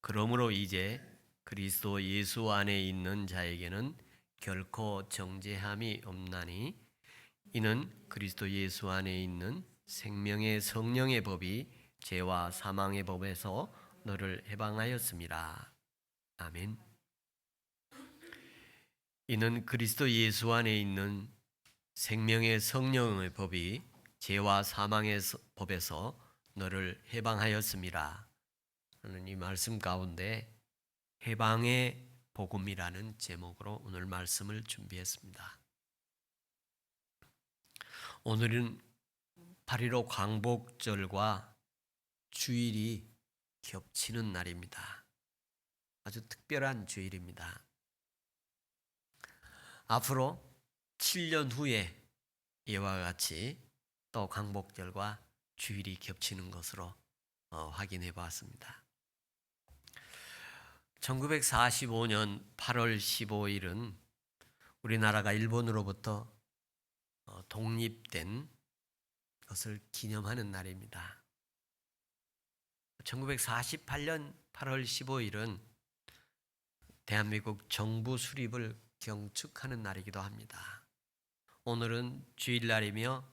그러므로 이제 그리스도 예수 안에 있는 자에게는 결코 정죄함이 없나니 이는 그리스도 예수 안에 있는 생명의 성령의 법이 죄와 사망의 법에서 너를 해방하였습니다. 아멘. 이는 그리스도 예수 안에 있는 생명의 성령의 법이 죄와 사망의 법에서 너를 해방하였습니다. 저는 이 말씀 가운데 해방의 복음이라는 제목으로 오늘 말씀을 준비했습니다. 오늘은 8.15 광복절과 주일이 겹치는 날입니다. 아주 특별한 주일입니다. 앞으로 7년 후에 이와 같이 또 광복절과 주일이 겹치는 것으로 확인해 보았습니다. 1945년 8월 15일은 우리나라가 일본으로부터 독립된 것을 기념하는 날입니다. 1948년 8월 15일은 대한민국 정부 수립을 경축하는 날이기도 합니다. 오늘은 주일날이며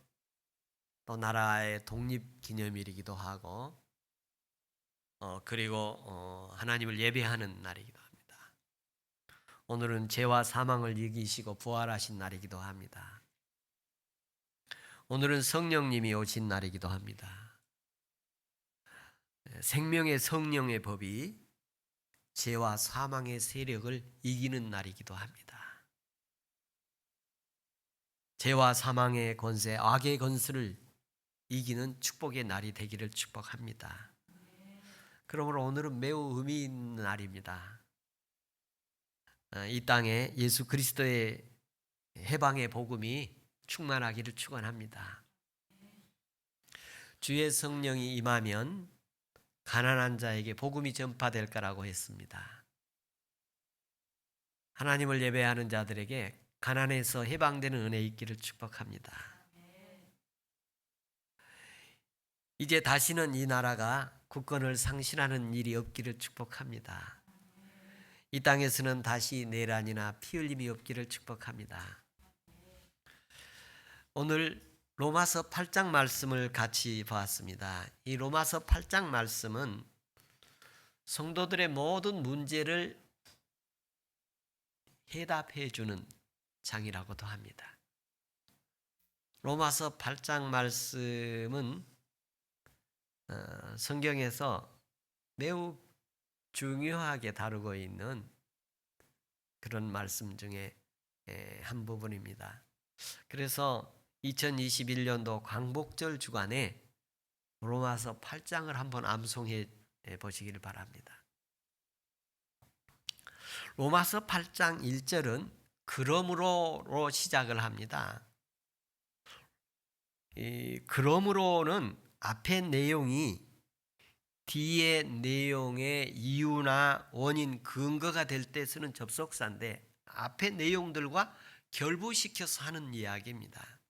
또 나라의 독립기념일이기도 하고 그리고 하나님을 예배하는 날이기도 합니다. 오늘은 죄와 사망을 이기시고 부활하신 날이기도 합니다. 오늘은 성령님이 오신 날이기도 합니다. 생명의 성령의 법이 죄와 사망의 세력을 이기는 날이기도 합니다. 죄와 사망의 권세, 악의 권세를 이기는 축복의 날이 되기를 축복합니다. 그러므로 오늘은 매우 의미 있는 날입니다. 이 땅에 예수 그리스도의 해방의 복음이 충만하기를 축원합니다. 주의 성령이 임하면 가난한 자에게 복음이 전파될 거라고 했습니다. 하나님을 예배하는 자들에게 가난에서 해방되는 은혜 있기를 축복합니다. 이제 다시는 이 나라가 국권을 상실하는 일이 없기를 축복합니다. 이 땅에서는 다시 내란이나 피 흘림이 없기를 축복합니다. 오늘 로마서 8장 말씀을 같이 보았습니다. 이 로마서 8장 말씀은 성도들의 모든 문제를 해답해 주는 장이라고도 합니다. 로마서 8장 말씀은 성경에서 매우 중요하게 다루고 있는 그런 말씀 중에 한 부분입니다. 그래서 2021년도 광복절 주간에 로마서 8장을 한번 암송해 보시기를 바랍니다. 로마서 8장 1절은 그러므로로 시작을 합니다. 이 그러므로는 앞의 내용이 뒤의 내용의 이유나 원인, 근거가 될 때 쓰는 접속사인데 앞의 내용들과 결부시켜서 하는 이야기입니다.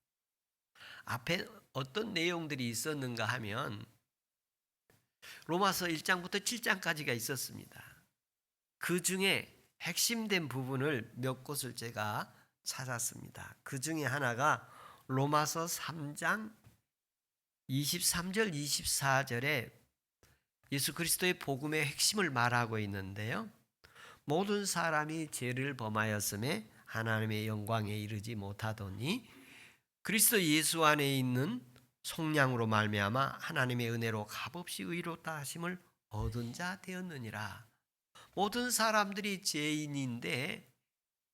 앞에 어떤 내용들이 있었는가 하면 로마서 1장부터 7장까지가 있었습니다. 그 중에 핵심된 부분을 몇 곳을 제가 찾았습니다. 그 중에 하나가 로마서 3장 23절 24절에 예수 그리스도의 복음의 핵심을 말하고 있는데요. 모든 사람이 죄를 범하였음에 하나님의 영광에 이르지 못하더니 그리스도 예수 안에 있는 속량으로 말미암아 하나님의 은혜로 값없이 의롭다 하심을 얻은 자 되었느니라. 모든 사람들이 죄인인데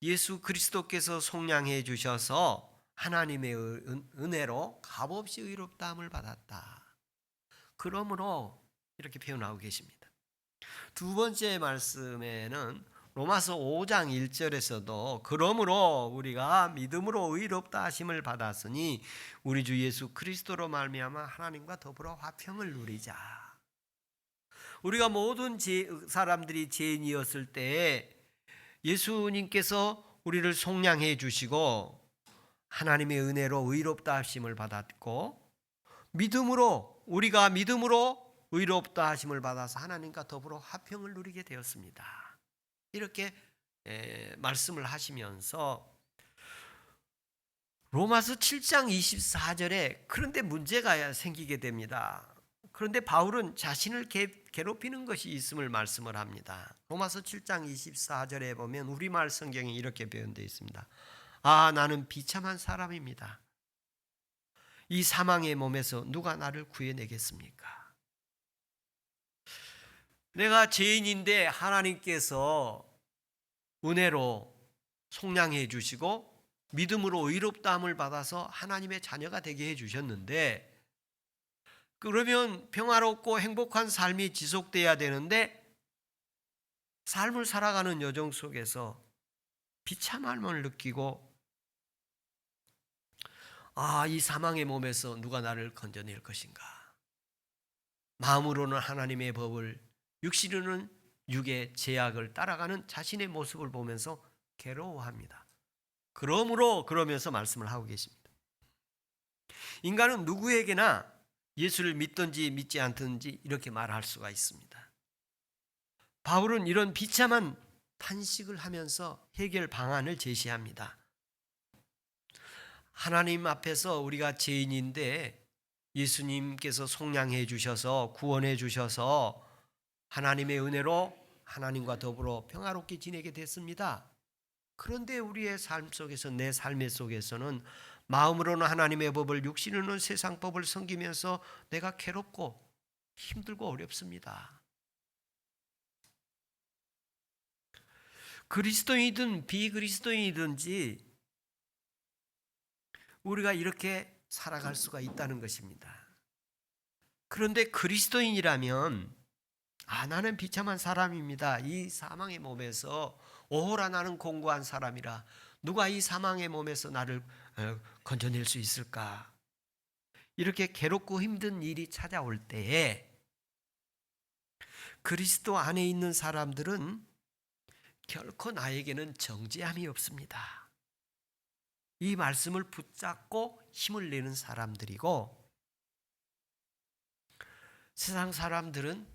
예수 그리스도께서 속량해 주셔서 하나님의 은혜로 값없이 의롭다함을 받았다. 그러므로 이렇게 표현하고 계십니다. 두 번째 말씀에는 로마서 5장 1절에서도 그러므로 우리가 믿음으로 의롭다 하심을 받았으니 우리 주 예수 그리스도로 말미암아 하나님과 더불어 화평을 누리자. 우리가 모든 사람들이 죄인이었을 때 예수님께서 우리를 속량해 주시고 하나님의 은혜로 의롭다 하심을 받았고 우리가 믿음으로 의롭다 하심을 받아서 하나님과 더불어 화평을 누리게 되었습니다. 이렇게 말씀을 하시면서 로마서 7장 24절에 그런데 문제가 생기게 됩니다. 그런데 바울은 자신을 괴롭히는 것이 있음을 말씀을 합니다. 로마서 7장 24절에 보면 우리말 성경에 이렇게 표현되어 있습니다. 아, 나는 비참한 사람입니다. 이 사망의 몸에서 누가 나를 구해내겠습니까? 내가 죄인인데 하나님께서 은혜로 속량해 주시고 믿음으로 의롭다함을 받아서 하나님의 자녀가 되게 해주셨는데, 그러면 평화롭고 행복한 삶이 지속돼야 되는데 삶을 살아가는 여정 속에서 비참함을 느끼고 아, 이 사망의 몸에서 누가 나를 건져낼 것인가? 마음으로는 하나님의 법을, 육신으로는 육의 제약을 따라가는 자신의 모습을 보면서 괴로워합니다. 그러면서 말씀을 하고 계십니다. 인간은 누구에게나 예수를 믿든지 믿지 않든지 이렇게 말할 수가 있습니다. 바울은 이런 비참한 탄식을 하면서 해결 방안을 제시합니다. 하나님 앞에서 우리가 죄인인데 예수님께서 속량해 주셔서 구원해 주셔서 하나님의 은혜로 하나님과 더불어 평화롭게 지내게 됐습니다. 그런데 우리의 삶 속에서, 내 삶의 속에서는 마음으로는 하나님의 법을, 육신으로는 세상 법을 섬기면서 내가 괴롭고 힘들고 어렵습니다. 그리스도인이든 비그리스도인이든지 우리가 이렇게 살아갈 수가 있다는 것입니다. 그런데 그리스도인이라면 나는 비참한 사람입니다. 이 사망의 몸에서 오호라 나는 공고한 사람이라 누가 이 사망의 몸에서 나를 건져낼 수 있을까? 이렇게 괴롭고 힘든 일이 찾아올 때에 그리스도 안에 있는 사람들은 결코 나에게는 정죄함이 없습니다. 이 말씀을 붙잡고 힘을 내는 사람들이고, 세상 사람들은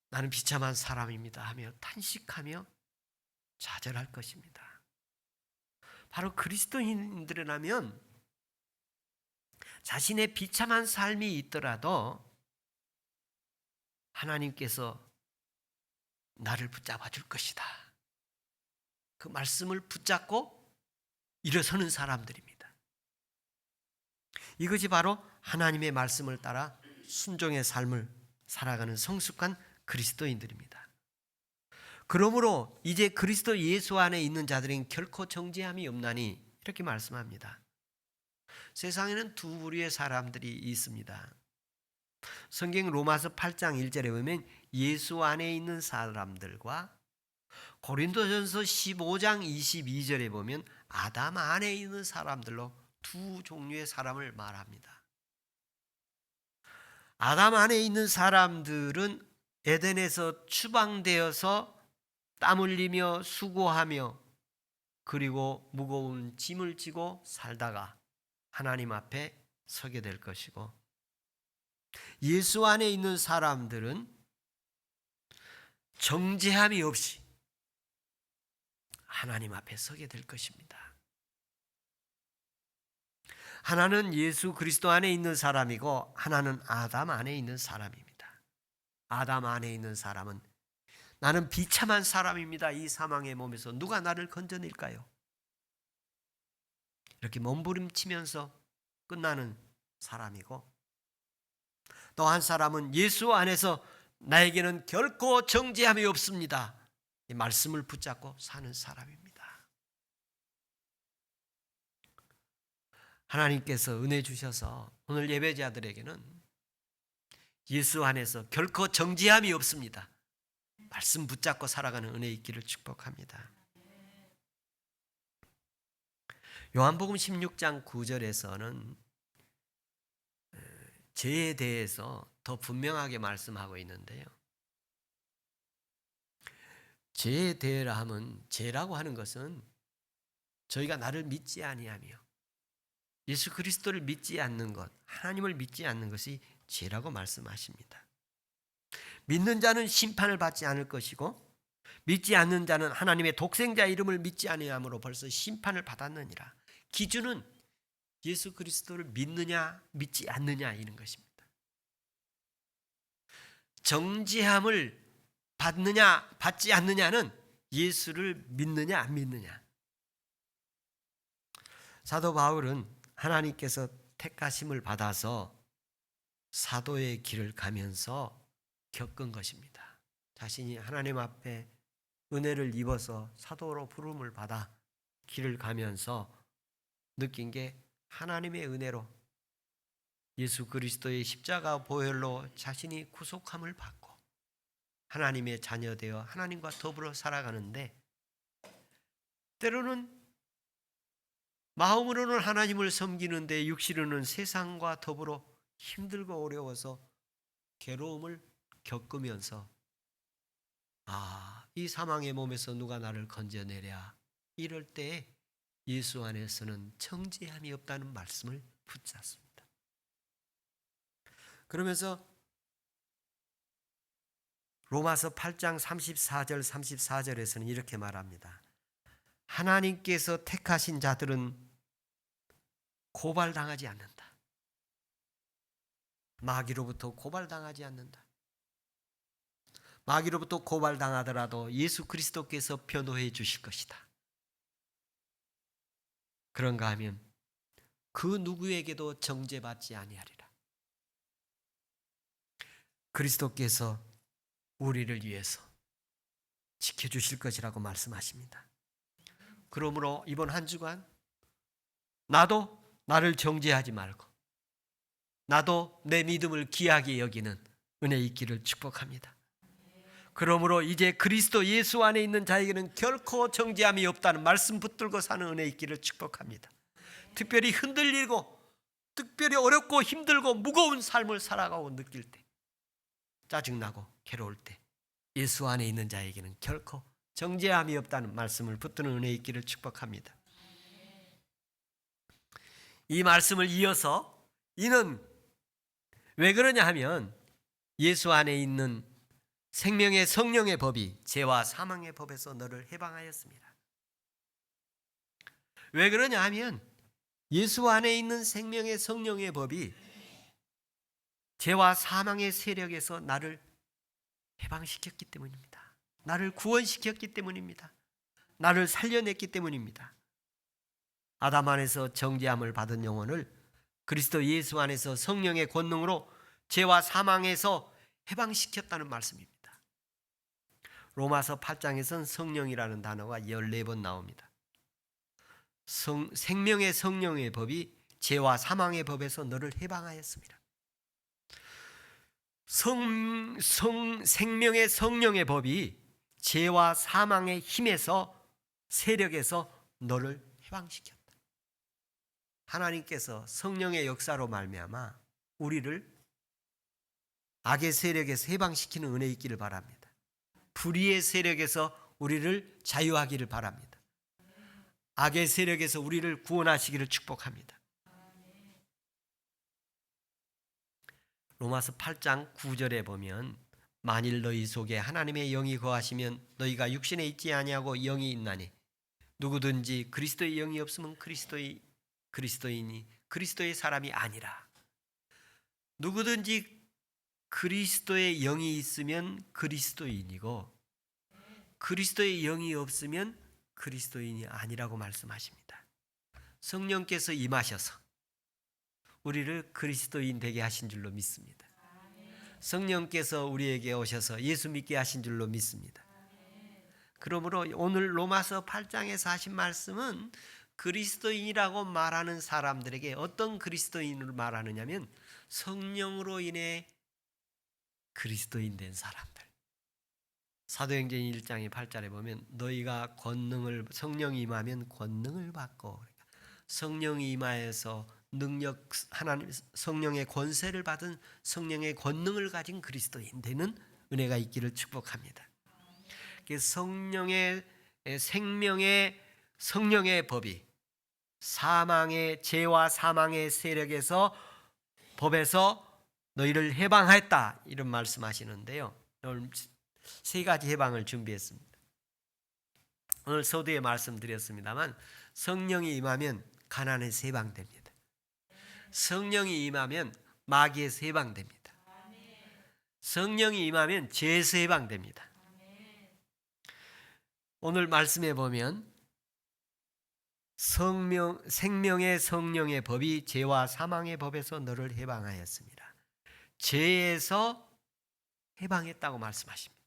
나는 비참한 사람입니다 하며 탄식하며 좌절할 것입니다. 바로 그리스도인들이라면 자신의 비참한 삶이 있더라도 하나님께서 나를 붙잡아 줄 것이다, 그 말씀을 붙잡고 일어서는 사람들입니다. 이것이 바로 하나님의 말씀을 따라 순종의 삶을 살아가는 성숙한 그리스도인들입니다. 그러므로 이제 그리스도 예수 안에 있는 자들은 결코 정죄함이 없나니 이렇게 말씀합니다. 세상에는 두 부류의 사람들이 있습니다. 성경 로마서 8장 1절에 보면 예수 안에 있는 사람들과 고린도전서 15장 22절에 보면 아담 안에 있는 사람들로 두 종류의 사람을 말합니다. 아담 안에 있는 사람들은 에덴에서 추방되어서 땀 흘리며 수고하며 그리고 무거운 짐을 지고 살다가 하나님 앞에 서게 될 것이고, 예수 안에 있는 사람들은 정죄함이 없이 하나님 앞에 서게 될 것입니다. 하나는 예수 그리스도 안에 있는 사람이고 하나는 아담 안에 있는 사람입니다. 아담 안에 있는 사람은 나는 비참한 사람입니다. 이 사망의 몸에서 누가 나를 건져낼까요? 이렇게 몸부림치면서 끝나는 사람이고, 또 한 사람은 예수 안에서 나에게는 결코 정죄함이 없습니다, 이 말씀을 붙잡고 사는 사람입니다. 하나님께서 은혜 주셔서 오늘 예배자들에게는 예수 안에서 결코 정죄함이 없습니다, 말씀 붙잡고 살아가는 은혜 있기를 축복합니다. 요한복음 16장 9절에서는 죄에 대해서 더 분명하게 말씀하고 있는데요. 죄에 대해라 하면, 죄라고 하는 것은 저희가 나를 믿지 아니하며 예수 그리스도를 믿지 않는 것, 하나님을 믿지 않는 것이 죄라고 말씀하십니다. 믿는 자는 심판을 받지 않을 것이고 믿지 않는 자는 하나님의 독생자 이름을 믿지 아니함으로 벌써 심판을 받았느니라. 기준은 예수 그리스도를 믿느냐 믿지 않느냐 이런 것입니다. 정죄함을 받느냐 받지 않느냐는 예수를 믿느냐 안 믿느냐. 사도 바울은 하나님께서 택하심을 받아서 사도의 길을 가면서 겪은 것입니다. 자신이 하나님 앞에 은혜를 입어서 사도로 부름을 받아 길을 가면서 느낀 게 하나님의 은혜로 예수 그리스도의 십자가 보혈로 자신이 구속함을 받고 하나님의 자녀 되어 하나님과 더불어 살아가는데 때로는 마음으로는 하나님을 섬기는데 육신으로는 세상과 더불어 힘들고 어려워서 괴로움을 겪으면서 이 사망의 몸에서 누가 나를 건져내랴 이럴 때 예수 안에서는 정죄함이 없다는 말씀을 붙잡습니다. 그러면서 로마서 8장 34절 34절에서는 이렇게 말합니다. 하나님께서 택하신 자들은 고발당하지 않는다. 마귀로부터 고발당하지 않는다. 마귀로부터 고발당하더라도 예수 그리스도께서 변호해 주실 것이다. 그런가 하면 그 누구에게도 정죄받지 아니하리라. 그리스도께서 우리를 위해서 지켜주실 것이라고 말씀하십니다. 그러므로 이번 한 주간 나도 나를 정죄하지 말고 나도 내 믿음을 귀하게 여기는 은혜 있기를 축복합니다. 그러므로 이제 그리스도 예수 안에 있는 자에게는 결코 정죄함이 없다는 말씀 붙들고 사는 은혜 있기를 축복합니다. 특별히 흔들리고 특별히 어렵고 힘들고 무거운 삶을 살아가고 느낄 때 짜증나고 괴로울 때 예수 안에 있는 자에게는 결코 정죄함이 없다는 말씀을 붙드는 은혜 있기를 축복합니다. 이 말씀을 이어서 이는 왜 그러냐 하면 예수 안에 있는 생명의 성령의 법이 죄와 사망의 법에서 너를 해방하였습니다. 왜 그러냐 하면 예수 안에 있는 생명의 성령의 법이 죄와 사망의 세력에서 나를 해방시켰기 때문입니다. 나를 구원시켰기 때문입니다. 나를 살려냈기 때문입니다. 아담 안에서 정죄함을 받은 영혼을 그리스도 예수 안에서 성령의 권능으로 죄와 사망에서 해방시켰다는 말씀입니다. 로마서 8장에서는 성령이라는 단어가 14번 나옵니다. 생명의 성령의 법이 죄와 사망의 법에서 너를 해방하였습니다. 생명의 성령의 법이 죄와 사망의 힘에서 세력에서 너를 해방시켰다. 하나님께서 성령의 역사로 말미암아 우리를 악의 세력에서 해방시키는 은혜 있기를 바랍니다. 불의의 세력에서 우리를 자유하기를 바랍니다. 악의 세력에서 우리를 구원하시기를 축복합니다. 로마서 8장 9절에 보면 만일 너희 속에 하나님의 영이 거하시면 너희가 육신에 있지 아니하고 영이 있나니 누구든지 그리스도의 영이 없으면 그리스도인이 그리스도의 사람이 아니라. 누구든지 그리스도의 영이 있으면 그리스도인이고 그리스도의 영이 없으면 그리스도인이 아니라고 말씀하십니다. 성령께서 임하셔서 우리를 그리스도인 되게 하신 줄로 믿습니다. 성령께서 우리에게 오셔서 예수 믿게 하신 줄로 믿습니다. 그러므로 오늘 로마서 8장에서 하신 말씀은 그리스도인이라고 말하는 사람들에게 어떤 그리스도인을 말하느냐면 성령으로 인해 그리스도인 된 사람들. 사도행전 1장의 8절에 보면 너희가 성령이 임하면 권능을 받고, 성령이 임하여서 능력, 하나님 성령의 권세를 받은 성령의 권능을 가진 그리스도인 되는 은혜가 있기를 축복합니다. 성령의 생명의 성령의 법이 사망의 죄와 사망의 세력에서 법에서 너희를 해방하였다 이런 말씀하시는데요. 오늘 세 가지 해방을 준비했습니다. 오늘 서두에 말씀드렸습니다만 성령이 임하면 가난에서 해방됩니다. 성령이 임하면 마귀에서 해방됩니다. 성령이 임하면 죄에서 해방됩니다. 오늘 말씀에 보면 생명의 성령의 법이 죄와 사망의 법에서 너를 해방하였습니다. 죄에서 해방했다고 말씀하십니다.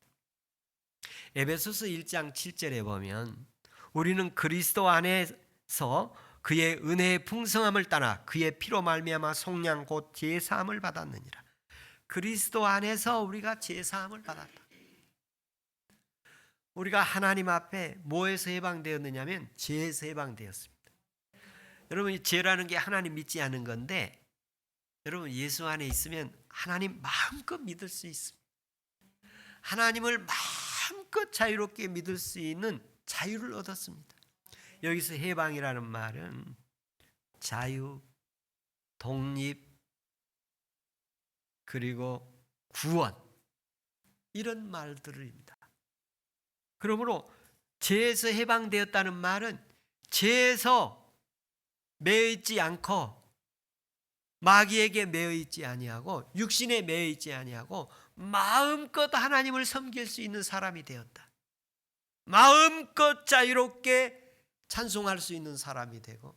에베소서 1장 7절에 보면 우리는 그리스도 안에서 그의 은혜의 풍성함을 따라 그의 피로 말미암아 속량 곧 제사함을 받았느니라. 그리스도 안에서 우리가 제사함을 받았다. 우리가 하나님 앞에 뭐에서 해방되었느냐면 죄에서 해방되었습니다. 여러분, 이 죄라는 게 하나님 믿지 않은 건데 여러분 예수 안에 있으면 하나님 마음껏 믿을 수 있습니다. 하나님을 마음껏 자유롭게 믿을 수 있는 자유를 얻었습니다. 여기서 해방이라는 말은 자유, 독립, 그리고 구원 이런 말들입니다. 그러므로 죄에서 해방되었다는 말은 죄에서 매여 있지 않고 마귀에게 매여 있지 아니하고 육신에 매여 있지 아니하고 마음껏 하나님을 섬길 수 있는 사람이 되었다. 마음껏 자유롭게 찬송할 수 있는 사람이 되고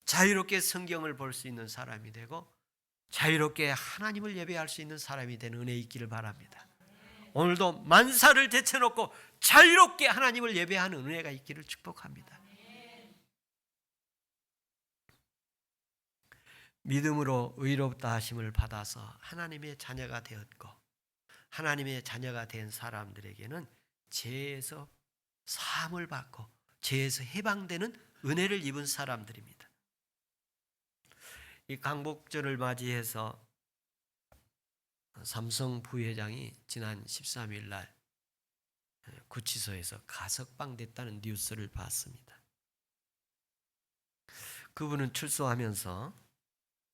자유롭게 성경을 볼 수 있는 사람이 되고 자유롭게 하나님을 예배할 수 있는 사람이 되는 은혜 있기를 바랍니다. 오늘도 만사를 제쳐놓고 자유롭게 하나님을 예배하는 은혜가 있기를 축복합니다. 믿음으로 의롭다 하심을 받아서 하나님의 자녀가 되었고 하나님의 자녀가 된 사람들에게는 죄에서 사함을 받고 죄에서 해방되는 은혜를 입은 사람들입니다. 이 강복절을 맞이해서 삼성 부회장이 지난 13일 날 구치소에서 가석방됐다는 뉴스를 봤습니다. 그분은 출소하면서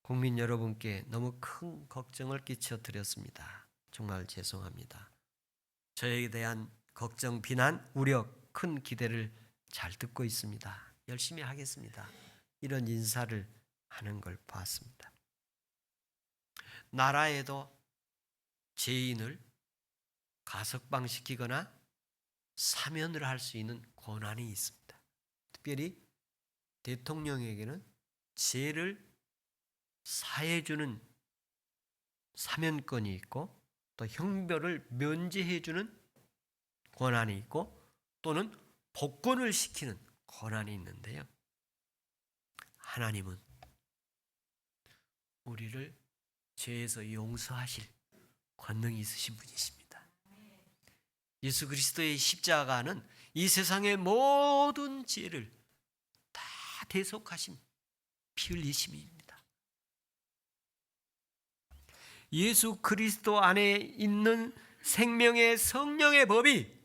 국민 여러분께 너무 큰 걱정을 끼쳐드렸습니다. 정말 죄송합니다. 저에 대한 걱정, 비난, 우려, 큰 기대를 잘 듣고 있습니다. 열심히 하겠습니다. 이런 인사를 하는 걸 봤습니다. 나라에도 죄인을 가석방시키거나 사면을 할 수 있는 권한이 있습니다. 특별히 대통령에게는 죄를 사해주는 사면권이 있고 또 형벌을 면제해주는 권한이 있고 또는 복권을 시키는 권한이 있는데요. 하나님은 우리를 죄에서 용서하실 권능이 있으신 분이십니다. 예수 그리스도의 십자가는 이 세상의 모든 죄를 다 대속하신 피 흘리심입니다. 예수 그리스도 안에 있는 생명의 성령의 법이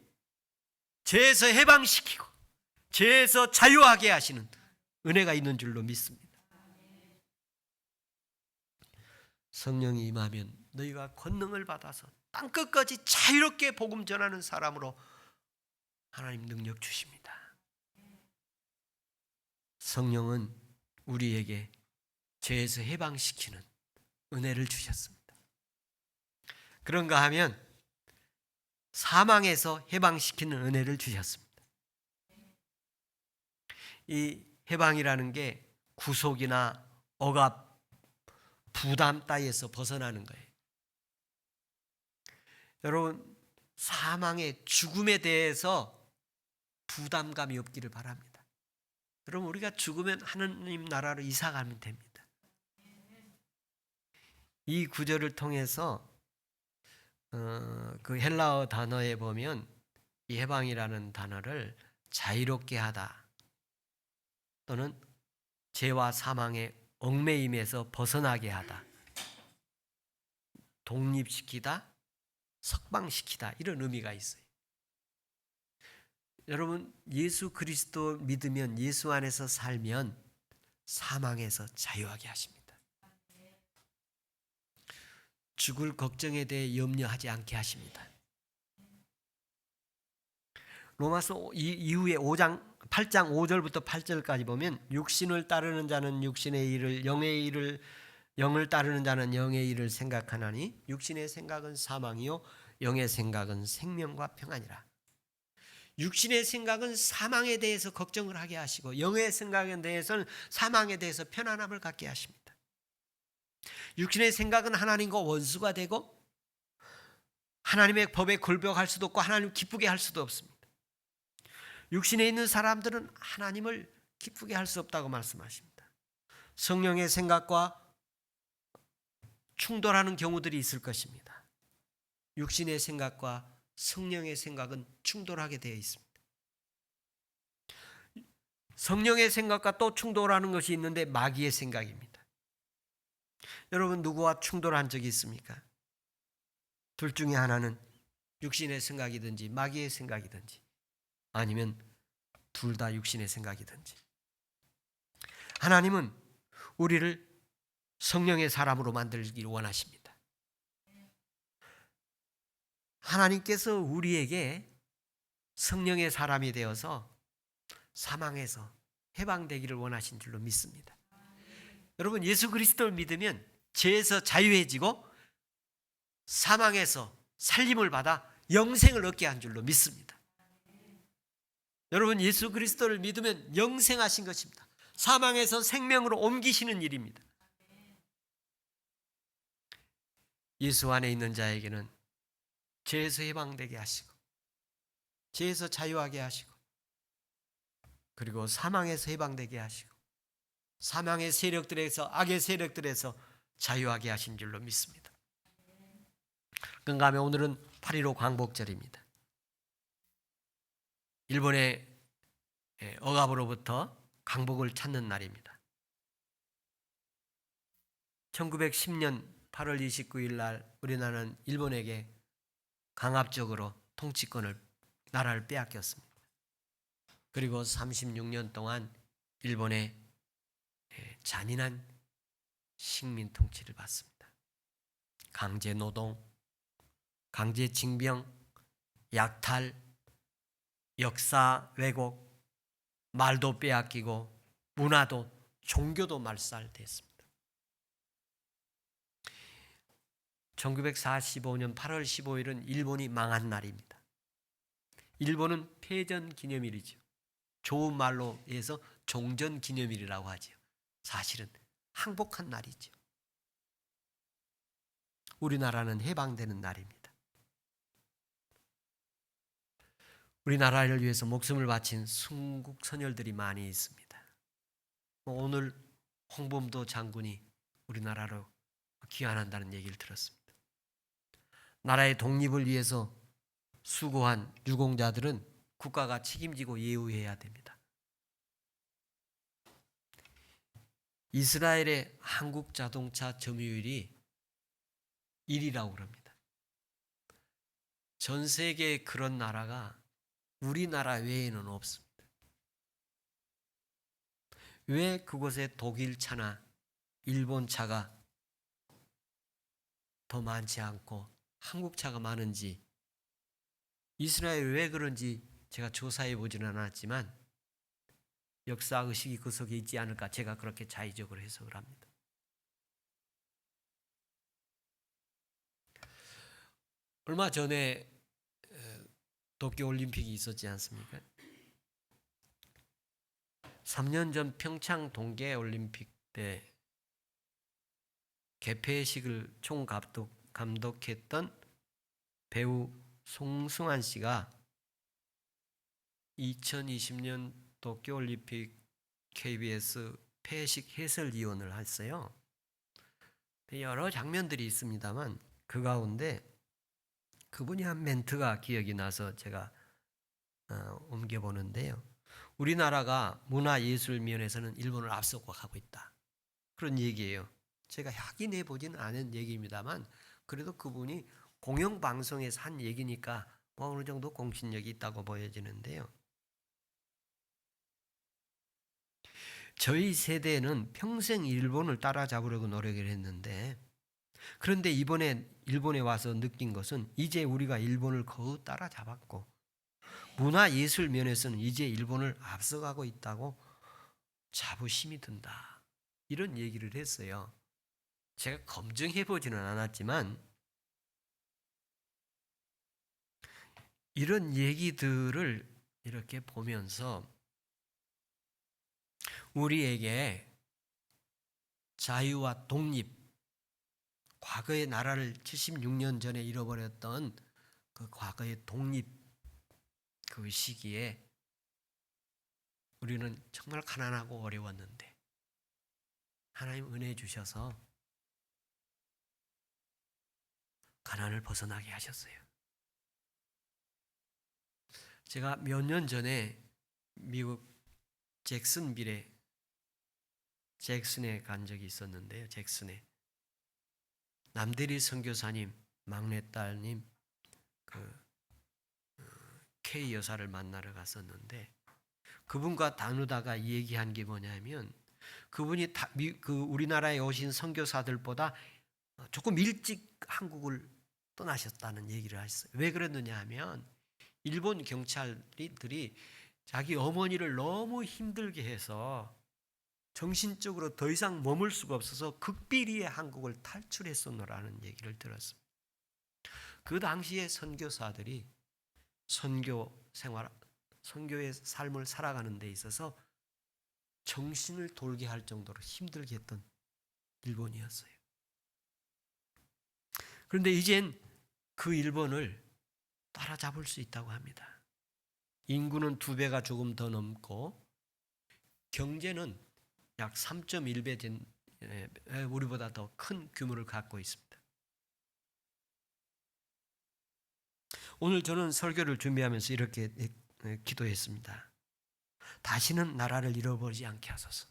죄에서 해방시키고 죄에서 자유하게 하시는 은혜가 있는 줄로 믿습니다. 성령이 임하면 너희가 권능을 받아서 땅끝까지 자유롭게 복음 전하는 사람으로 하나님 능력 주십니다. 성령은 우리에게 죄에서 해방시키는 은혜를 주셨습니다. 그런가 하면 사망에서 해방시키는 은혜를 주셨습니다. 이 해방이라는 게 구속이나 억압, 부담 따위에서 벗어나는 거예요. 여러분, 사망의 죽음에 대해서 부담감이 없기를 바랍니다. 여러분, 우리가 죽으면 하느님 나라로 이사 가면 됩니다. 이 구절을 통해서 그 헬라어 단어에 보면 이 해방이라는 단어를 자유롭게 하다 또는 죄와 사망의 얽매임에서 벗어나게 하다, 독립시키다, 석방시키다 이런 의미가 있어요. 여러분, 예수 그리스도 믿으면 예수 안에서 살면 사망에서 자유하게 하십니다. 죽을 걱정에 대해 염려하지 않게 하십니다. 로마서 이후에 8장 5절부터 8절까지 보면 육신을 따르는 자는 육신의 일을, 영을 따르는 자는 영의 일을 생각하나니 육신의 생각은 사망이요 영의 생각은 생명과 평안이라. 육신의 생각은 사망에 대해서 걱정을 하게 하시고 영의 생각에 대해서는 사망에 대해서 편안함을 갖게 하십니다. 육신의 생각은 하나님과 원수가 되고 하나님의 법에 굴복할 수도 없고 하나님을 기쁘게 할 수도 없습니다. 육신에 있는 사람들은 하나님을 기쁘게 할 수 없다고 말씀하십니다. 성령의 생각과 충돌하는 경우들이 있을 것입니다. 육신의 생각과 성령의 생각은 충돌하게 되어 있습니다. 성령의 생각과 또 충돌하는 것이 있는데 마귀의 생각입니다. 여러분 누구와 충돌한 적이 있습니까? 둘 중에 하나는 육신의 생각이든지 마귀의 생각이든지 아니면 둘 다 육신의 생각이든지. 하나님은 우리를 성령의 사람으로 만들기를 원하십니다. 하나님께서 우리에게 성령의 사람이 되어서 사망에서 해방되기를 원하신 줄로 믿습니다. 여러분 예수 그리스도를 믿으면 죄에서 자유해지고 사망에서 살림을 받아 영생을 얻게 한 줄로 믿습니다. 여러분 예수 그리스도를 믿으면 영생하신 것입니다. 사망에서 생명으로 옮기시는 일입니다. 예수 안에 있는 자에게는 죄에서 해방되게 하시고 죄에서 자유하게 하시고 그리고 사망에서 해방되게 하시고 사망의 세력들에서 악의 세력들에서 자유하게 하신 줄로 믿습니다. 그런가 하면 오늘은 8.15 광복절입니다. 일본의 억압으로부터 광복을 찾는 날입니다. 1910년 8월 29일 날 우리나라는 일본에게 강압적으로 통치권을 나라를 빼앗겼습니다. 그리고 36년 동안 일본의 잔인한 식민 통치를 받습니다. 강제 노동, 강제 징병, 약탈, 역사 왜곡, 말도 빼앗기고 문화도 종교도 말살됐습니다. 1945년 8월 15일은 일본이 망한 날입니다. 일본은 패전 기념일이죠. 좋은 말로 해서 종전 기념일이라고 하죠. 사실은 항복한 날이죠. 우리나라는 해방되는 날입니다. 우리나라를 위해서 목숨을 바친 순국 선열들이 많이 있습니다. 오늘 홍범도 장군이 우리나라로 귀환한다는 얘기를 들었습니다. 나라의 독립을 위해서 수고한 유공자들은 국가가 책임지고 예우해야 됩니다. 이스라엘의 한국 자동차 점유율이 1위라고 그럽니다. 전 세계에 그런 나라가 우리나라 외에는 없습니다. 왜 그곳에 독일 차나 일본 차가 더 많지 않고 한국 차가 많은지, 이스라엘 왜 그런지 제가 조사해 보지는 않았지만 역사 의식이 그 속에 있지 않을까, 제가 그렇게 자의적으로 해석을 합니다. 얼마 전에 도쿄올림픽이 있었지 않습니까? 3년 전 평창 동계올림픽 때 개폐식을 총감독했던 배우 송승환 씨가 2020년 도쿄올림픽 KBS 폐식 해설위원을 했어요. 여러 장면들이 있습니다만 그 가운데 그분이 한 멘트가 기억이 나서 제가 옮겨보는데요. 우리나라가 문화예술 면에서는 일본을 앞서고 가고 있다, 그런 얘기예요. 제가 확인해 보지는 않은 얘기입니다만 그래도 그분이 공영방송에서 한 얘기니까 뭐 어느 정도 공신력이 있다고 보여지는데요. 저희 세대는 평생 일본을 따라잡으려고 노력을 했는데 그런데 이번에 일본에 와서 느낀 것은 이제 우리가 일본을 거의 따라잡았고 문화 예술 면에서는 이제 일본을 앞서가고 있다고 자부심이 든다. 이런 얘기를 했어요. 제가 검증해 보지는 않았지만 이런 얘기들을 이렇게 보면서 우리에게 자유와 독립, 과거의 나라를 76년 전에 잃어버렸던 그 과거의 독립 그 시기에 우리는 정말 가난하고 어려웠는데 하나님 은혜 주셔서 가난을 벗어나게 하셨어요. 제가 몇 년 전에 미국 잭슨에 간 적이 있었는데요. 잭슨에 남대리 선교사님 막내딸님 K 여사를 만나러 갔었는데 그분과 나누다가 얘기한 게 뭐냐면 그분이 우리나라에 오신 선교사들보다 조금 일찍 한국을 떠나셨다는 얘기를 하셨어요. 왜 그랬느냐 하면 일본 경찰들이 자기 어머니를 너무 힘들게 해서 정신적으로 더 이상 머물 수가 없어서 극비리에 한국을 탈출했었노라는 얘기를 들었습니다. 그 당시에 선교사들이 선교의 삶을 살아가는 데 있어서 정신을 돌게 할 정도로 힘들게 했던 일본이었어요. 그런데 이젠 그 일본을 따라잡을 수 있다고 합니다. 인구는 2배가 조금 더 넘고 경제는 약 3.1배 된 우리보다 더 큰 규모를 갖고 있습니다. 오늘 저는 설교를 준비하면서 이렇게 기도했습니다. 다시는 나라를 잃어버리지 않게 하소서.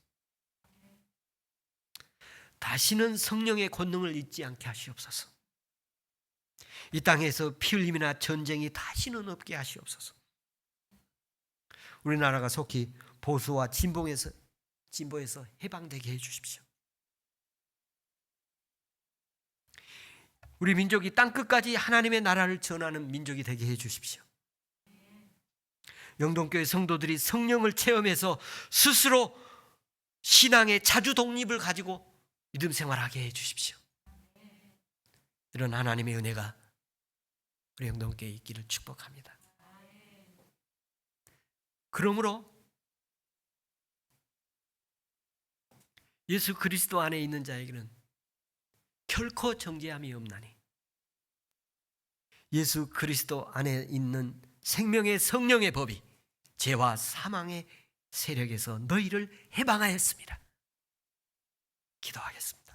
다시는 성령의 권능을 잊지 않게 하시옵소서. 이 땅에서 피 흘림이나 전쟁이 다시는 없게 하시옵소서. 우리나라가 속히 보수와 진보에서 해방되게 해주십시오. 우리 민족이 땅끝까지 하나님의 나라를 전하는 민족이 되게 해주십시오. 영동교회 성도들이 성령을 체험해서 스스로 신앙의 자주 독립을 가지고 믿음 생활하게 해주십시오. 이런 하나님의 은혜가 우리 영동교회에 있기를 축복합니다. 그러므로 예수 그리스도 안에 있는 자에게는 결코 정죄함이 없나니 예수 그리스도 안에 있는 생명의 성령의 법이 죄와 사망의 세력에서 너희를 해방하였습니다. 기도하겠습니다.